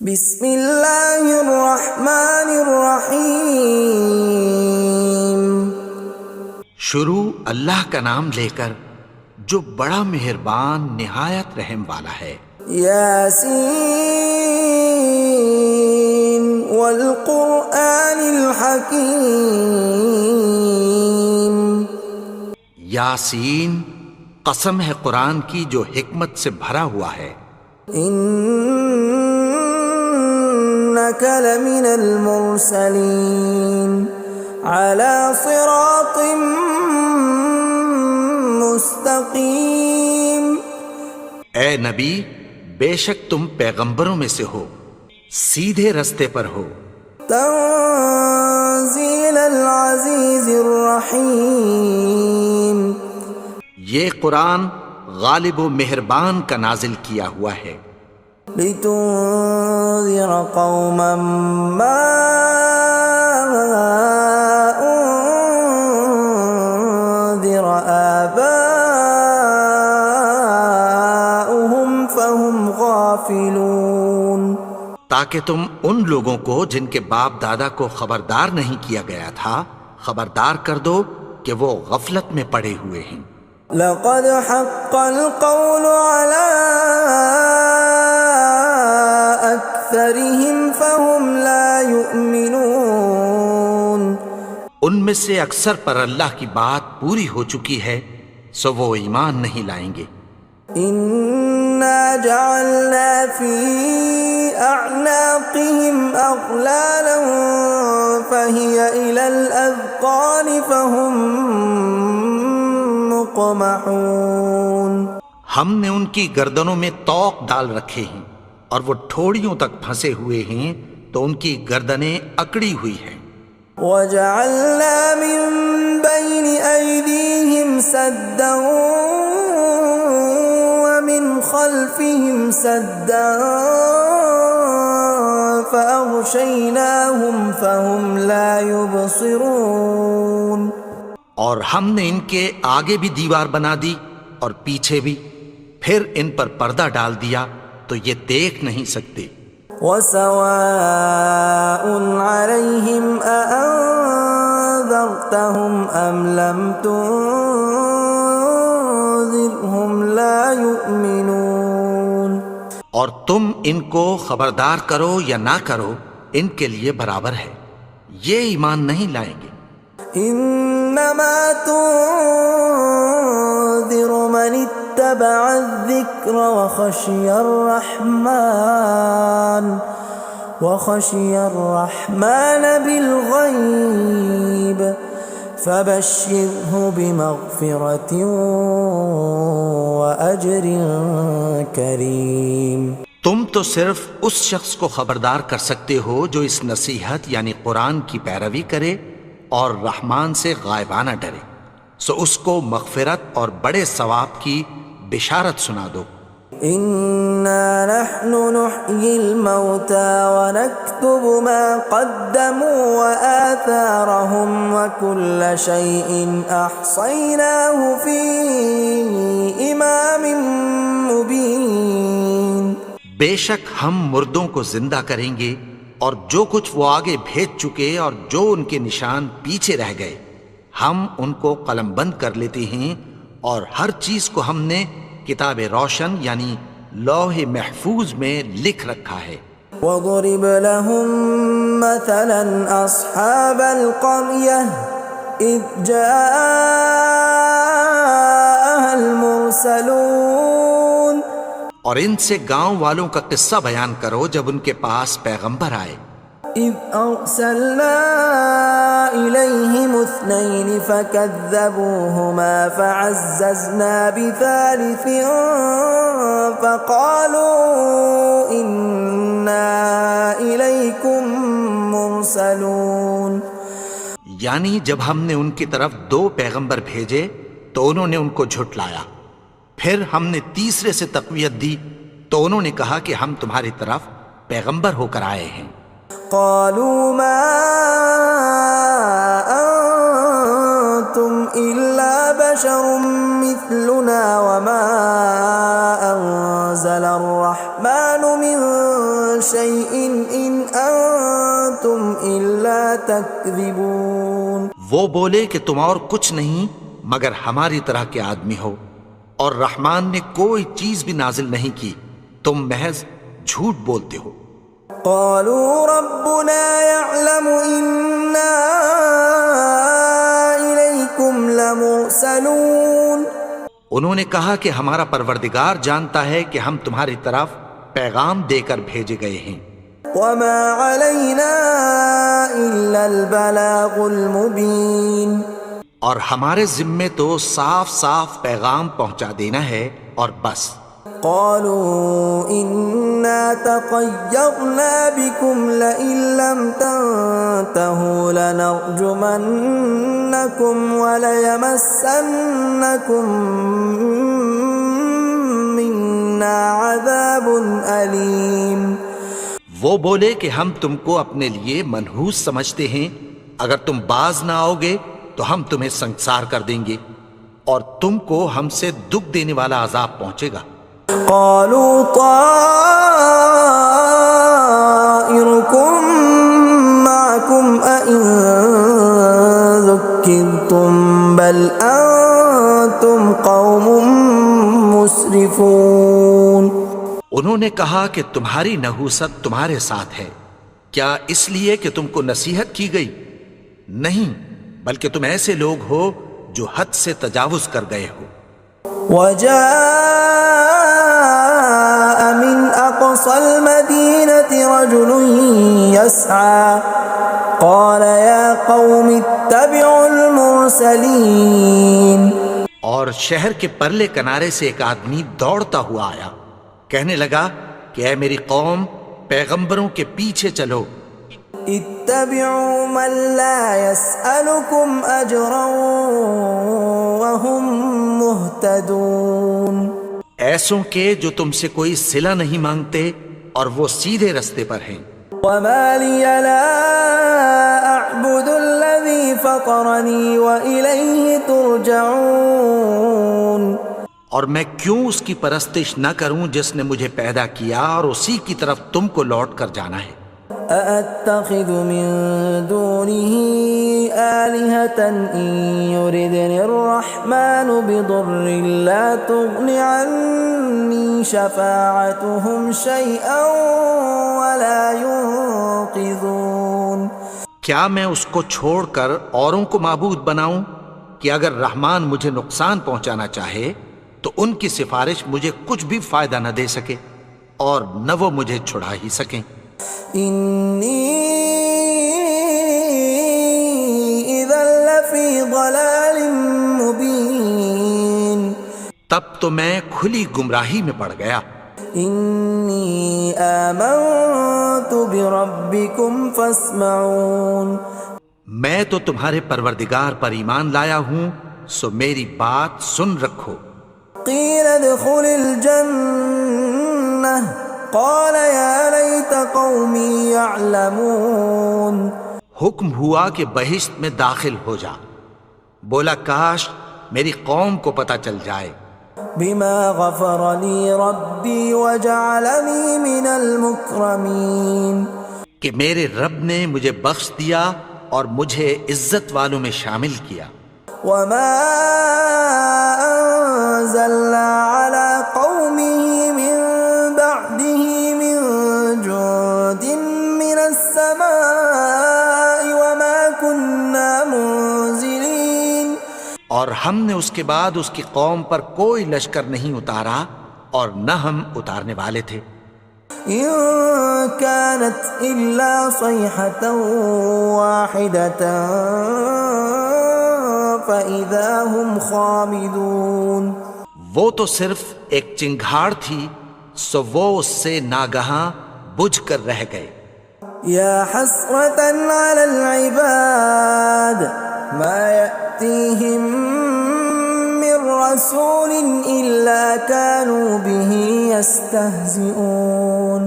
بسم اللہ الرحمن الرحیم۔ شروع اللہ کا نام لے کر جو بڑا مہربان نہایت رحم والا ہے۔ یاسین والقرآن الحکیم۔ یاسین، قسم ہے قرآن کی جو حکمت سے بھرا ہوا ہے۔ انک لمن المرسلین علی صراط مستقیم۔ اے نبی، بے شک تم پیغمبروں میں سے ہو، سیدھے رستے پر ہو۔ تنزیل العزیز الرحیم۔ یہ قرآن غالب و مہربان کا نازل کیا ہوا ہے۔ لتنذر قوما ما انذر آباؤهم فهم غافلون۔ تاکہ تم ان لوگوں کو جن کے باپ دادا کو خبردار نہیں کیا گیا تھا خبردار کر دو کہ وہ غفلت میں پڑے ہوئے ہیں۔ لقد حق القول على أكثرهم فهم لا يؤمنون۔ ان میں سے اکثر پر اللہ کی بات پوری ہو چکی ہے سو وہ ایمان نہیں لائیں گے۔ إنا جعلنا في أعناقهم أغلالا فهي إلى الأذقان فهم مقمحون۔ ہم نے ان کی گردنوں میں طوق ڈال رکھے ہیں اور وہ ٹھوڑیوں تک پھنسے ہوئے ہیں تو ان کی گردنیں اکڑی ہوئی ہیں۔ وَجَعَلْنَا مِن بَيْنِ أَيْدِيهِمْ سَدًّا وَمِنْ خَلْفِهِمْ سَدًّا فَأَغْشَيْنَاهُمْ فَهُمْ لَا يُبْصِرُونَ۔ اور ہم نے ان کے آگے بھی دیوار بنا دی اور پیچھے بھی، پھر ان پر پردہ ڈال دیا تو یہ دیکھ نہیں سکتے۔ وَسَوَاءٌ عَلَيْهِمْ أَأَنذَرْتَهُمْ أَمْ لَمْ تُنذِرْهُمْ لَا يُؤْمِنُونَ۔ اور تم ان کو خبردار کرو یا نہ کرو ان کے لیے برابر ہے، یہ ایمان نہیں لائیں گے۔ انما تنذر من اتبع الذکر وخشی الرحمن بالغیب فبشرہ بمغفرۃ واجر کریم۔ تم تو صرف اس شخص کو خبردار کر سکتے ہو جو اس نصیحت یعنی قرآن کی پیروی کرے اور رحمان سے غائبانہ ڈرے، سو اس کو مغفرت اور بڑے ثواب کی بشارت سنا دو۔ اِنَّا نَحْنُ نُحْيِي الْمَوْتَى وَنَكْتُبُ مَا قَدَّمُوا وَآثَارَهُمْ وَكُلَّ شَيْءٍ أَحْصَيْنَاهُ فِي إِمَامٍ مُبِينٍ۔ بے شک ہم مردوں کو زندہ کریں گے اور جو کچھ وہ آگے بھیج چکے اور جو ان کے نشان پیچھے رہ گئے ہم ان کو قلم بند کر لیتے ہیں، اور ہر چیز کو ہم نے کتاب روشن یعنی لوح محفوظ میں لکھ رکھا ہے۔ وَضُرِبْ لَهُم مَّثَلًا أَصْحَابَ الْقَرْيَةِ إِذْ جَاءَهَا الْمُرْسَلُونَ۔ اور ان سے گاؤں والوں کا قصہ بیان کرو جب ان کے پاس پیغمبر آئے۔ إِذْ أَرْسَلْنَا إِلَيْهِمُ اثْنَيْنِ فَكَذَّبُوهُمَا فَعَزَّزْنَا بِثَالِثٍ فَقَالُوا إِنَّا إِلَيْكُمْ مُرْسَلُونَ۔ یعنی جب ہم نے ان کی طرف دو پیغمبر بھیجے تو انہوں نے ان کو جھٹلایا، پھر ہم نے تیسرے سے تقویت دی تو انہوں نے کہا کہ ہم تمہاری طرف پیغمبر ہو کر آئے ہیں۔ قالوا ما أنتم إلا بشر مثلنا وما أنزل الرحمن من شيء إن أنتم إلا تكذبون. وہ بولے کہ تم اور کچھ نہیں مگر ہماری طرح کے آدمی ہو، اور رحمان نے کوئی چیز بھی نازل نہیں کی، تم محض جھوٹ بولتے ہو. قالوا ربنا يعلم إنا إليكم لمرسلون. انہوں نے کہا کہ ہمارا پروردگار جانتا ہے کہ ہم تمہاری طرف پیغام دے کر بھیجے گئے ہیں. وما علينا إلا البلاغ المبين. اور ہمارے ذمے تو صاف صاف پیغام پہنچا دینا ہے اور بس. قالوا إنا تطيرنا بكم لئن لم تنتهوا لنرجمنكم وليمسنكم منا عذاب أليم. وہ بولے کہ ہم تم کو اپنے لیے منحوس سمجھتے ہیں، اگر تم باز نہ آؤ گے تو ہم تمہیں سنسار کر دیں گے اور تم کو ہم سے دکھ دینے والا عذاب پہنچے گا. قالوا طائركم معكم أئن ذكرتم بل أنتم قوم مسرفون. انہوں نے کہا کہ تمہاری نحوست تمہارے ساتھ ہے، کیا اس لیے کہ تم کو نصیحت کی گئی؟ نہیں، بلکہ تم ایسے لوگ ہو جو حد سے تجاوز کر گئے ہو. وجاء من أقصى المدينة رجل يسعى قال يا قوم اتبعوا المرسلين. اور شہر کے پرلے کنارے سے ایک آدمی دوڑتا ہوا آیا، کہنے لگا کہ اے میری قوم، پیغمبروں کے پیچھے چلو. اتبعوا من لا يسألكم أجرا وهم مهتدون. ایسوں کے جو تم سے کوئی صلہ نہیں مانگتے اور وہ سیدھے رستے پر ہیں. وما لي لا أعبد الذي فطرني وإليه ترجعون. اور میں کیوں اس کی پرستش نہ کروں جس نے مجھے پیدا کیا اور اسی کی طرف تم کو لوٹ کر جانا ہے. أأتخذ من دونه آلهة إن يردني الرحمن بضر لا تغن عني شفاعتهم شيئا ولا ينقذون. کیا میں اس کو چھوڑ کر اوروں کو معبود بناؤں کہ اگر رحمان مجھے نقصان پہنچانا چاہے تو ان کی سفارش مجھے کچھ بھی فائدہ نہ دے سکے اور نہ وہ مجھے چھڑا ہی سکیں. إني إذا لفي ضلال مبين. تب تو میں کھلی گمراہی میں پڑ گیا. إني آمنت بربكم فاسمعون. میں تو تمہارے پروردگار پر ایمان لایا ہوں، سو میری بات سن رکھو. قيل ادخل الجنة قال يا ليت قومي يعلمون. حکم ہوا کہ بہشت میں داخل ہو جا. بولا کاش میری قوم کو پتہ چل جائے. بما غفر لي ربي وجعلني من المكرمين. کہ میرے رب نے مجھے بخش دیا اور مجھے عزت والوں میں شامل کیا. وما أنزلنا على قومه من بعده من جند من السماء وما كنا منزلين. اور ہم نے اس کے بعد اس کی قوم پر کوئی لشکر نہیں اتارا اور نہ ہم اتارنے والے تھے. إن كانت إلا صيحة واحدة فإذا هم خامدون. وہ تو صرف ایک چنگھاڑ تھی، سو وہ اس سے ناگہاں بجھ کر رہ گئے. يا حسرة على العباد ما يأتيهم من رسول إلا كانوا به يستهزئون.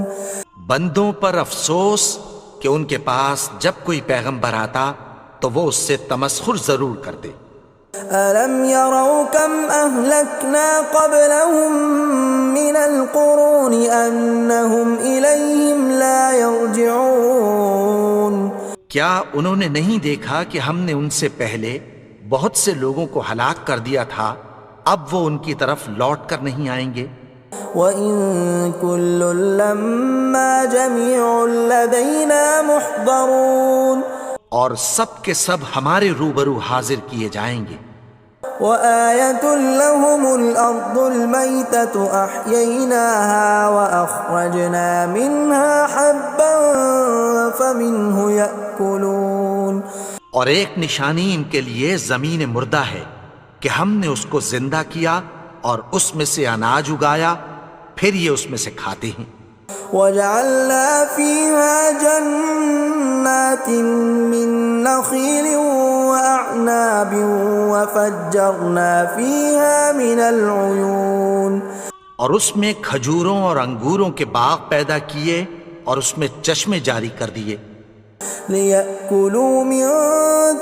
بندوں پر افسوس کہ ان کے پاس جب کوئی پیغمبر آتا تو وہ اس سے تمسخر ضرور کرتے. ألم يروا كم أهلكنا قبلهم من القرون أنهم إليهم لا يرجعون کیا انہوں نے نہیں دیکھا کہ ہم نے ان سے پہلے بہت سے لوگوں کو ہلاک کر دیا تھا، اب وہ ان کی طرف لوٹ کر نہیں آئیں گے؟ وَإِن كُلٌّ لَّمَّا جَمِيعٌ لَّدَيْنَا مُحْضَرُونَ اور سب کے سب ہمارے روبرو حاضر کیے جائیں گے۔ وَآيَةٌ لَّهُمُ الْأَرْضُ الْمَيْتَةُ أَحْيَيْنَاهَا وَأَخْرَجْنَا مِنْهَا حَبًّا فَمِنْهُ يَأْكُلُونَ اور ایک نشانی ان کے لیے زمین مردہ ہے کہ ہم نے اس کو زندہ کیا اور اس میں سے اناج اگایا، پھر یہ اس میں سے کھاتے ہیں۔ وَجَعَلْنَا فِيهَا جَنَّاتٍ مِّن نَّخِيلٍ وَأَعْنَابٍ وَفَجَّرْنَا فِيهَا مِنَ الْعُيُونِ اور اس میں کھجوروں اور انگوروں کے باغ پیدا کیے اور اس میں چشمے جاری کر دیے، لِيَأْكُلُوا مِن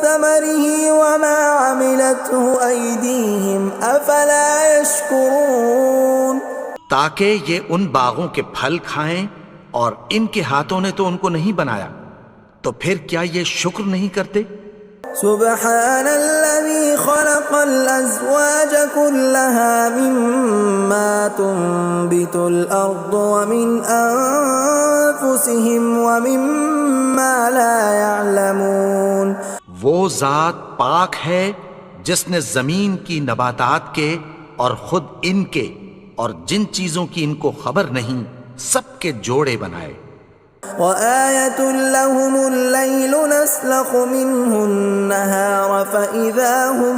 ثَمَرِهِ وَمَا عَمِلَتْهُ أَيْدِيهِمْ أَفَلَا يَشْكُرُونَ تاکہ یہ ان باغوں کے پھل کھائیں، اور ان کے ہاتھوں نے تو ان کو نہیں بنایا، تو پھر کیا یہ شکر نہیں کرتے؟ سبحان الذي خلق الأزواج كلها مما تنبت الأرض ومن أنفسهم ومما لا يعلمون وہ ذات پاک ہے جس نے زمین کی نباتات کے اور خود ان کے اور جن چیزوں کی ان کو خبر نہیں سب کے جوڑے بنائے۔ وَآيَةٌ لَّهُمُ اللَّيْلُ نَسْلَخُ مِنْهُ النَّهَارَ فَإِذَا هُمْ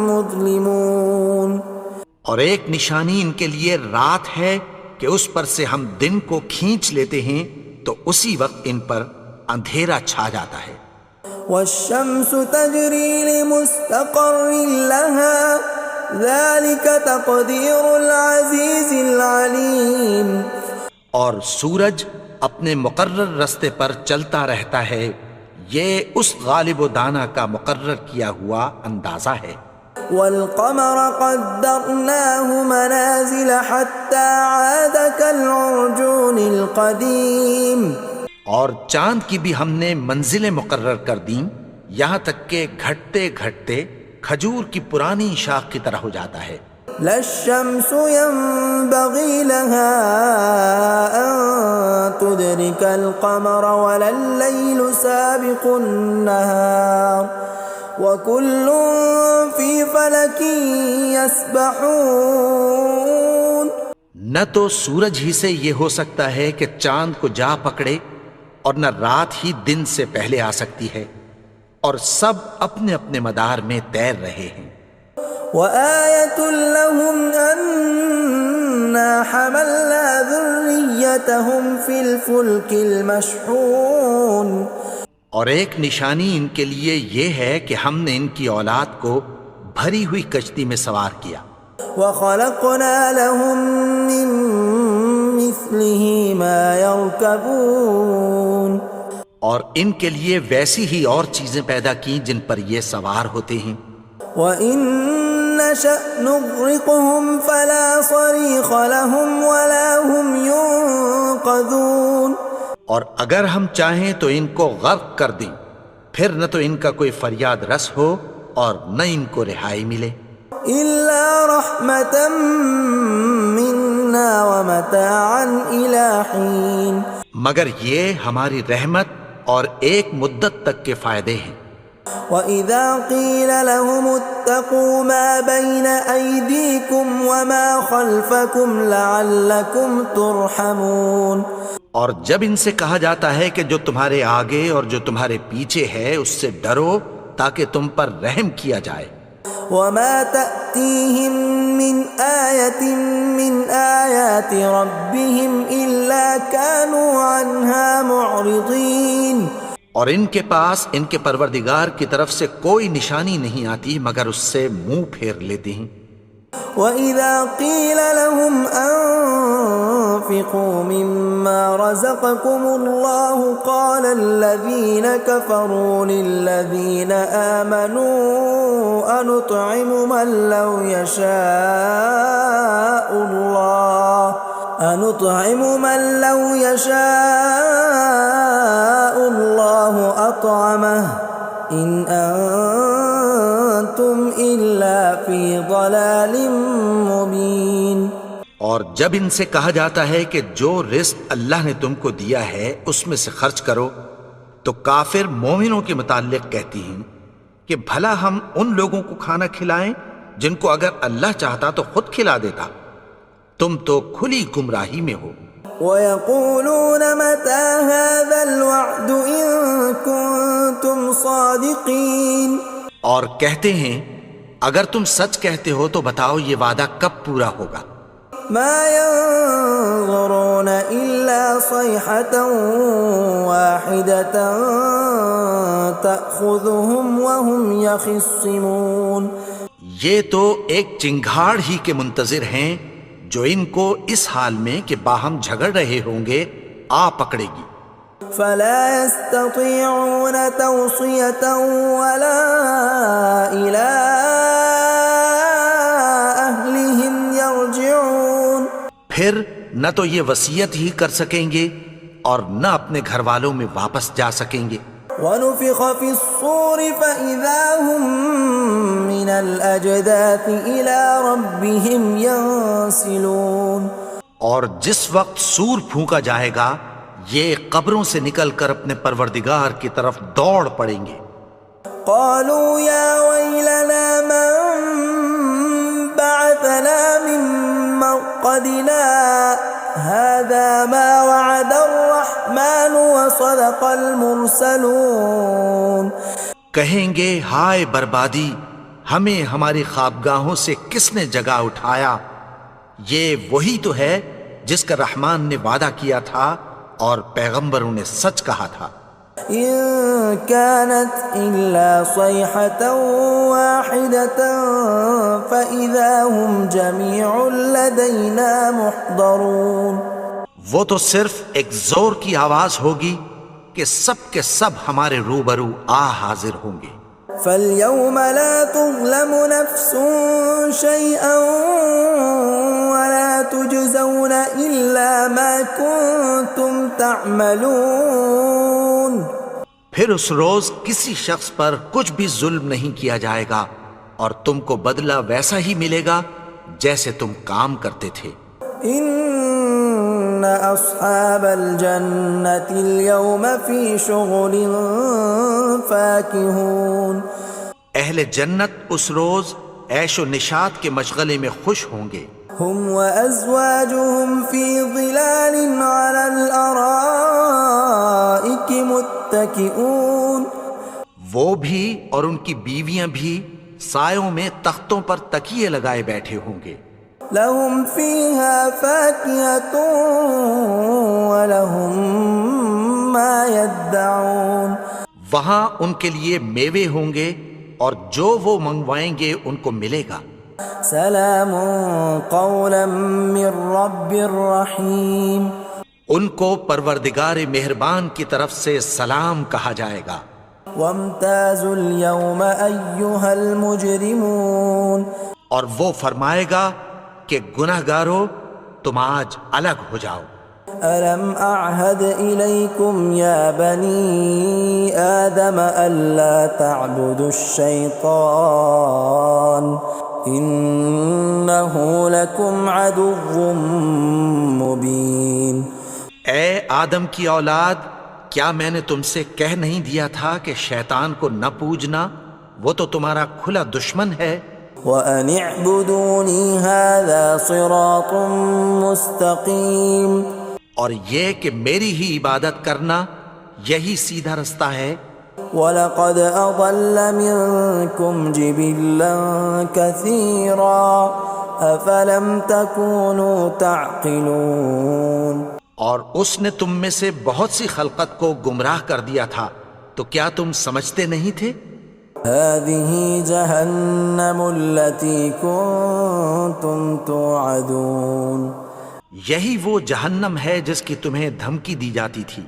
مُظْلِمُونَ اور ایک نشانی ان کے لیے رات ہے کہ اس پر سے ہم دن کو کھینچ لیتے ہیں تو اسی وقت ان پر اندھیرا چھا جاتا ہے۔ وَالشَّمْسُ تَجْرِي لِمُسْتَقَرٍّ لَّهَا ذَلِكَ تَقْدِيرُ الْعَزِيزِ الْعَلِيمِ اور سورج اپنے مقرر رستے پر چلتا رہتا ہے، یہ اس غالب و دانا کا مقرر کیا ہوا اندازہ ہے۔ وَالْقَمَرَ قَدَّرْنَاهُ مَنَازِلَ حَتَّى عَادَ كَالْعُرْجُونِ الْقَدِيمِ اور چاند کی بھی ہم نے منزلیں مقرر کر دیں، یہاں تک کہ گھٹتے گھٹتے کھجور کی پرانی شاخ کی طرح ہو جاتا ہے۔ لا الشمس ينبغي لها أن تدرك القمر ولا الليل سابق النهار وكل في فلك يسبحون نہ تو سورج ہی سے یہ ہو سکتا ہے کہ چاند کو جا پکڑے، اور نہ رات ہی دن سے پہلے آ سکتی ہے، اور سب اپنے اپنے مدار میں تیر رہے ہیں۔ وَآيَةٌ لَّهُمْ أَنَّا حَمَلْنَا ذُرِّيَّتَهُمْ فِي الْفُلْكِ الْمَشْحُونِ اور ایک نشانی ان کے لیے یہ ہے کہ ہم نے ان کی اولاد کو بھری ہوئی کشتی میں سوار کیا۔ وَخَلَقْنَا لَهُم مِّن مِّثْلِهِ مَا يَرْكَبُونَ اور ان کے لیے ویسی ہی اور چیزیں پیدا کی جن پر یہ سوار ہوتے ہیں۔ وَإِن نَّشَأْ نُغْرِقْهُمْ فَلَا صَرِيخَ لَهُمْ وَلَا هُمْ يُنقَذُونَ اور اگر ہم چاہیں تو ان کو غرق کر دیں، پھر نہ تو ان کا کوئی فریاد رس ہو اور نہ ان کو رہائی ملے۔ إِلَّا رَحْمَةً مِّنَّا وَمَتَاعًا إِلَىٰ حِينٍ مگر یہ ہماری رحمت اور ایک مدت تک کے فائدے ہیں۔ وَإِذَا قِيلَ لَهُمُ اتَّقُوا مَا بَيْنَ أَيْدِيكُمْ وَمَا خَلْفَكُمْ لَعَلَّكُمْ تُرْحَمُونَ اور جب ان سے کہا جاتا ہے کہ جو تمہارے آگے اور جو تمہارے پیچھے ہے اس سے ڈرو تاکہ تم پر رحم کیا جائے۔ وَمَا تَأْتِيهِم مِّنْ آيَةٍ مِّنْ آيَاتِ رَبِّهِمْ إِلَّا كَانُوا عَنْهَا مُعْرِضِينَ اور ان کے پاس ان کے پروردگار کی طرف سے کوئی نشانی نہیں آتی مگر اس سے منہ پھیر لیتے ہیں۔ وَإِذَا قِيلَ لَهُمْ وأنفقوا مما رزقكم الله قال الذين كفروا للذين آمنوا أنطعم من لو يشاء الله أطعمه إن أنتم إلا في ضلال مبين۔ اور جب ان سے کہا جاتا ہے کہ جو رزق اللہ نے تم کو دیا ہے اس میں سے خرچ کرو، تو کافر مومنوں کے متعلق کہتی ہیں کہ بھلا ہم ان لوگوں کو کھانا کھلائیں جن کو اگر اللہ چاہتا تو خود کھلا دیتا، تم تو کھلی گمراہی میں ہو۔ وَيَقُولُونَ مَتَى هَذَا الْوَعْدُ إِن كُنتُمْ صَادِقِينَ، اور کہتے ہیں اگر تم سچ کہتے ہو تو بتاؤ یہ وعدہ کب پورا ہوگا۔ مَا يَنظُرُونَ إِلَّا صَيْحَةً وَاحِدَةً تَأْخُذُهُمْ وَهُمْ يَخِصِّمُونَ، یہ تو ایک چنگھاڑ ہی کے منتظر ہیں جو ان کو اس حال میں کہ باہم جھگڑ رہے ہوں گے آ پکڑے گی۔ فَلَا يَسْتَطِيعُونَ تَوْصِيَةً وَلَا إِلَىٰ أَهْلِهِمْ يَرْجِعُونَ، پھر نہ تو یہ وصیت ہی کر سکیں گے اور نہ اپنے گھر والوں میں واپس جا سکیں گے۔ وَنُفِخَ فِي الصُّورِ فَإِذَا هُم مِّنَ الْأَجْدَاثِ إِلَىٰ رَبِّهِمْ يَنسِلُونَ، اور جس وقت سور پھونکا جائے گا یہ قبروں سے نکل کر اپنے پروردگار کی طرف دوڑ پڑیں گے۔ قالوا يا ويلنا من بعثنا من مرقدنا هذا ما وعد الرحمن وصدق المرسلون، کہیں گے ہائے بربادی، ہمیں ہماری خوابگاہوں سے کس نے جگا اٹھایا، یہ وہی تو ہے جس کا رحمان نے وعدہ کیا تھا اور پیغمبروں نے سچ کہا تھا۔ إن كانت إلا صيحة واحدة فإذا هم جميع لدينا محضرون، وہ تو صرف ایک زور کی آواز ہوگی کہ سب کے سب ہمارے روبرو آ حاضر ہوں گے۔ فاليوم لا تظلم نفس شيئا ولا تجزون إلا ما كنتم تعملون، پھر اس روز کسی شخص پر کچھ بھی ظلم نہیں کیا جائے گا اور تم کو بدلہ ویسا ہی ملے گا جیسے تم کام کرتے تھے۔ ان اصحاب الجنة اليوم في شغل فاكهون، اہل جنت اس روز عیش و نشاط کے مشغلے میں خوش ہوں گے۔ هم وازواجهم في ظلال على الارائك متكئون، وہ بھی اور ان کی بیویاں بھی سایوں میں تختوں پر تکیے لگائے بیٹھے ہوں گے۔ لهم فيها فاكهة ولهم ما يدعون، وہاں ان کے لیے میوے ہوں گے اور جو وہ منگوائیں گے ان کو ملے گا۔ سلام قولا من رب رحیم، ان کو پروردگار مہربان کی طرف سے سلام کہا جائے گا۔ وامتازوا اليوم ایھا المجرمون، اور وہ فرمائے گا کہ گنہگارو تم آج الگ ہو جاؤ۔ ألم أعهد إليكم يا بني آدم ألا تعبدوا الشيطان إنه لكم عدو مبين۔ اے آدم کی اولاد، کیا میں نے تم سے کہہ نہیں دیا تھا کہ شیطان کو نہ پوجنا، وہ تو تمہارا کھلا دشمن ہے۔ وَأَنِ اعْبُدُونِي هَذَا صِرَاطٌ مُسْتَقِيمٌ، اور یہ کہ میری ہی عبادت کرنا یہی سیدھا رستہ ہے۔ وَلَقَدْ أَضَلَّ مِنْكُمْ جِبِلًّا كَثِيرًا أَفَلَمْ تَكُونُوا تَعْقِلُونَ، اور اس نے تم میں سے بہت سی خلقت کو گمراہ کر دیا تھا، تو کیا تم سمجھتے نہیں تھے؟ هَذِهِ جَهَنَّمُ الَّتِي كُنْتُمْ تُوعَدُونَ، یہی وہ جہنم ہے جس کی تمہیں دھمکی دی جاتی تھی.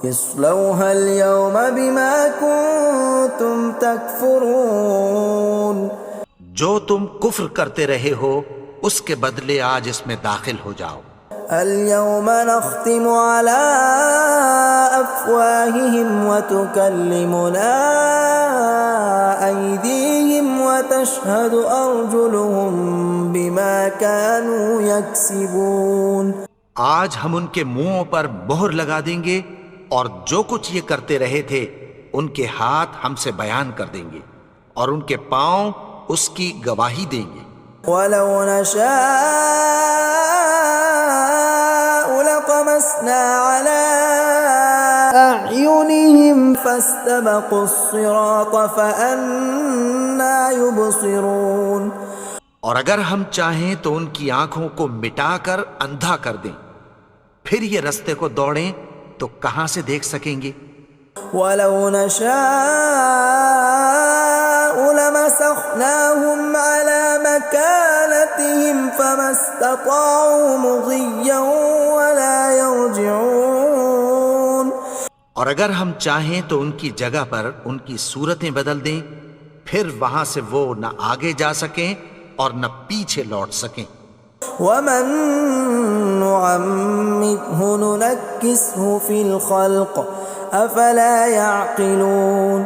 اصلوها اليوم بما كنتم تكفرون. جو تم کفر کرتے رہے ہو اس کے بدلے آج اس میں داخل ہو جاؤ. اليوم نختم على أفواههم وتكلمنا أيديهم وتشهد أرجلهم بما كانوا يكسبون. آج ہم ان کے منہوں پر مہر لگا دیں گے اور جو کچھ یہ کرتے رہے تھے ان کے ہاتھ ہم سے بیان کر دیں گے اور ان کے پاؤں اس کی گواہی دیں گے. ولو نشاء لطمسنا على أعينهم فاستبقوا الصراط فأنى يبصرون. اور اگر ہم چاہیں تو ان کی آنکھوں کو مٹا کر اندھا کر دیں، پھر یہ رستے کو دوڑیں تو کہاں سے دیکھ سکیں گے. ولو نشاء لمسخناهم على مكانتهم فما استطاعوا مضيا ولا يرجعون. اور اگر ہم چاہیں تو ان کی جگہ پر ان کی صورتیں بدل دیں، پھر وہاں سے وہ نہ آگے جا سکیں اور نہ پیچھے لوٹ سکیں. ومن نعمره ننكسه في الخلق افلا يعقلون.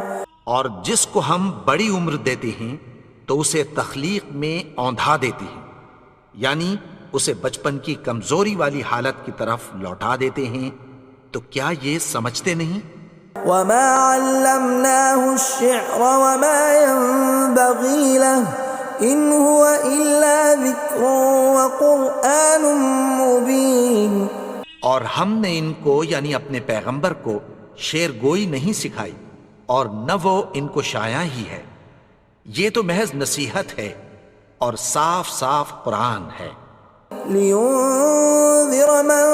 اور جس کو ہم بڑی عمر دیتے ہیں تو اسے تخلیق میں اوندھا دیتے ہیں، یعنی اسے بچپن کی کمزوری والی حالت کی طرف لوٹا دیتے ہیں. تو کیا یہ سمجھتے نہیں؟ وما علمناه الشعر وما ينبغي له ان هو الا ذکر وقرآن مبین. اور ہم نے ان کو یعنی اپنے پیغمبر کو شعر گوئی نہیں سکھائی اور نہ وہ ان کو شایع ہی ہے، یہ تو محض نصیحت ہے اور صاف صاف قرآن ہے. لینذر من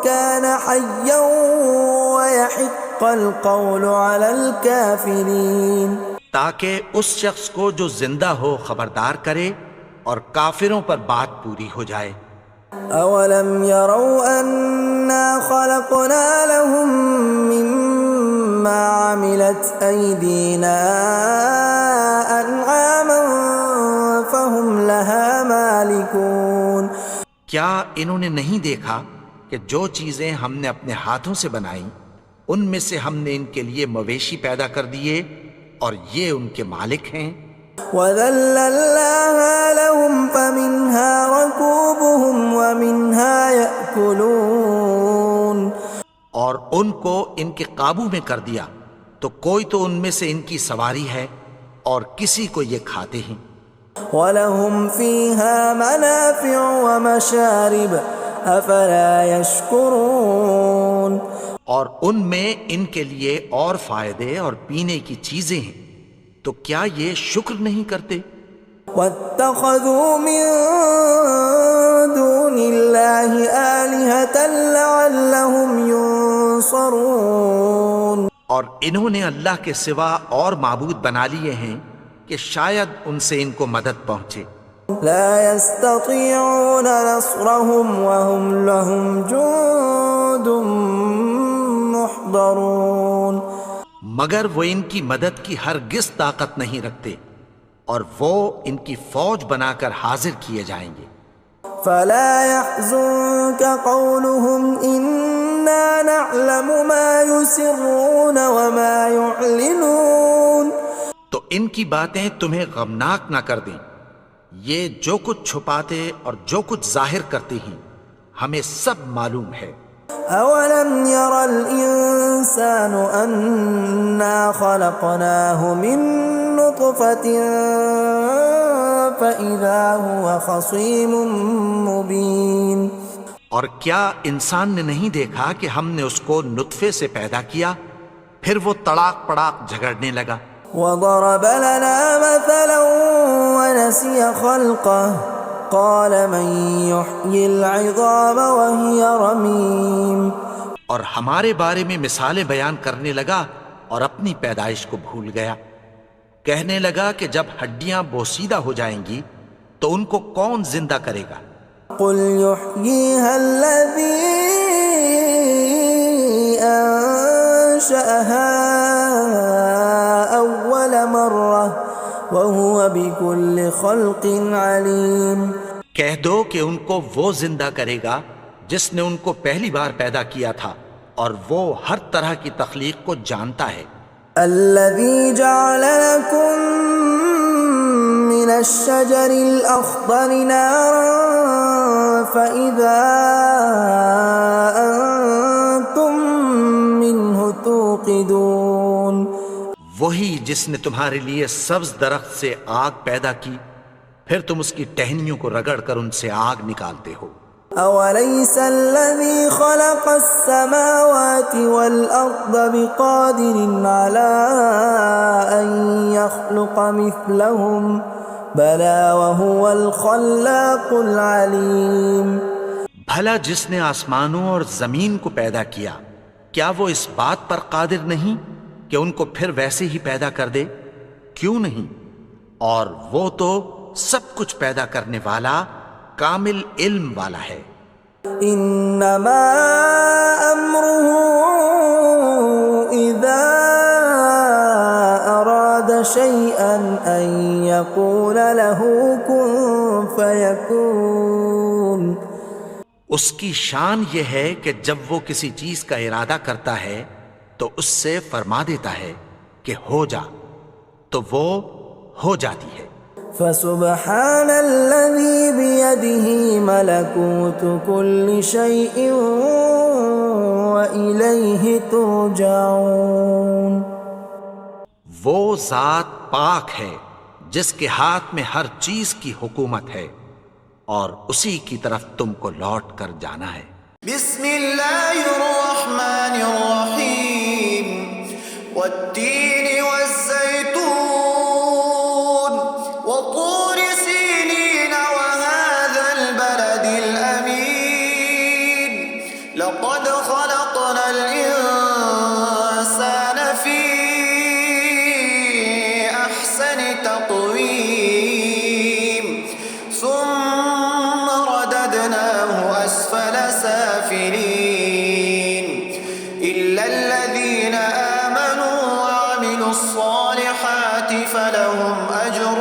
كان حیا ويحق القول على الكافرین. تاکہ اس شخص کو جو زندہ ہو خبردار کرے اور کافروں پر بات پوری ہو جائے. اولم يروا انا خلقنا لهم مما عملت ايدينا انعاما فهم لها مالكون. کیا انہوں نے نہیں دیکھا کہ جو چیزیں ہم نے اپنے ہاتھوں سے بنائیں ان میں سے ہم نے ان کے لیے مویشی پیدا کر دیے اور یہ ان کے مالک ہیں. وَذَلَّلْنَاهَا لَهُمْ فَمِنْهَا رَكُوبُهُمْ وَمِنْهَا يَأْكُلُونَ. اور ان کو ان کے قابو میں کر دیا تو کوئی تو ان میں سے ان کی سواری ہے اور کسی کو یہ کھاتے ہیں. وَلَهُمْ فِيهَا مَنَافِعُ وَمَشَارِبُ أَفَلَا يَشْكُرُونَ. اور ان میں ان کے لیے اور فائدے اور پینے کی چیزیں ہیں، تو کیا یہ شکر نہیں کرتے؟ وَاتَّخَذُوا مِن دُونِ اللَّهِ آلِهَةً لَعَلَّهُمْ يُنصَرُونَ. اور انہوں نے اللہ کے سوا اور معبود بنا لیے ہیں کہ شاید ان سے ان کو مدد پہنچے. لا يستطيعون نصرهم وهم لهم جند محضرون. مگر وہ ان کی مدد کی ہرگز طاقت نہیں رکھتے اور وہ ان کی فوج بنا کر حاضر کیے جائیں گے. فلا يحزنك قولهم إنا نعلم ما يسرون وما يعلنون. تو ان کی باتیں تمہیں غمناک نہ کر دیں، یہ جو کچھ چھپاتے اور جو کچھ ظاہر کرتے ہیں ہمیں سب معلوم ہے. اولم ير الانسان انا خلقناه من نطفة فاذا هو خصيم مبين. اور کیا انسان نے نہیں دیکھا کہ ہم نے اس کو نطفے سے پیدا کیا پھر وہ تڑاک پڑاک جھگڑنے لگا. وضرب لنا مثلا ونسي خلقه قال من يحيي العظام وهي رميم. اور ہمارے بارے میں مثالیں بیان کرنے لگا اور اپنی پیدائش کو بھول گیا. کہنے لگا کہ جب ہڈیاں بوسیدہ ہو جائیں گی تو ان کو کون زندہ کرے گا قل يحييها الذي أنشأها أول مرة وهو بكل خلق عليم. کہہ دو کہ ان کو وہ زندہ کرے گا جس نے ان کو پہلی بار پیدا کیا تھا اور وہ ہر طرح کی تخلیق کو جانتا ہے. الذي جعل لكم من الشجر الأخضر نارا فإذا أنتم منه توقدون. وہی جس نے تمہارے لیے سبز درخت سے آگ پیدا کی پھر تم اس کی ٹہنیوں کو رگڑ کر ان سے آگ نکالتے ہو. أوليس الذي خلق السماوات والأرض بقادر على أن يخلق مثلهم بلى وهو الخلاق العليم. بھلا جس نے آسمانوں اور زمین کو پیدا کیا کیا وہ اس بات پر قادر نہیں کہ ان کو پھر ویسے ہی پیدا کر دے؟ کیوں نہیں؟ اور وہ تو سب کچھ پیدا کرنے والا کامل علم والا ہے. انما امره اذا اراد شيئا ان يقول له كن فيكون. اس کی شان یہ ہے کہ جب وہ کسی چیز کا ارادہ کرتا ہے تو اس سے فرما دیتا ہے کہ ہو جا تو وہ ہو جاتی ہے. فسبحان الذي بيده ملكوت كل شيء وإليه ترجعون. وہ ذات پاک ہے جس کے ہاتھ میں ہر چیز کی حکومت ہے اور اسی کی طرف تم کو لوٹ کر جانا ہے. بسم اللہ الرحمن الرحیم والتین والزیتون وطور سینین وهذا البلد الامین لقد خلقنا الانسان فی احسن تقویم ثم رددناه اسفل سافلين إلا الذين آمنوا وعملوا الصالحات فلهم أجر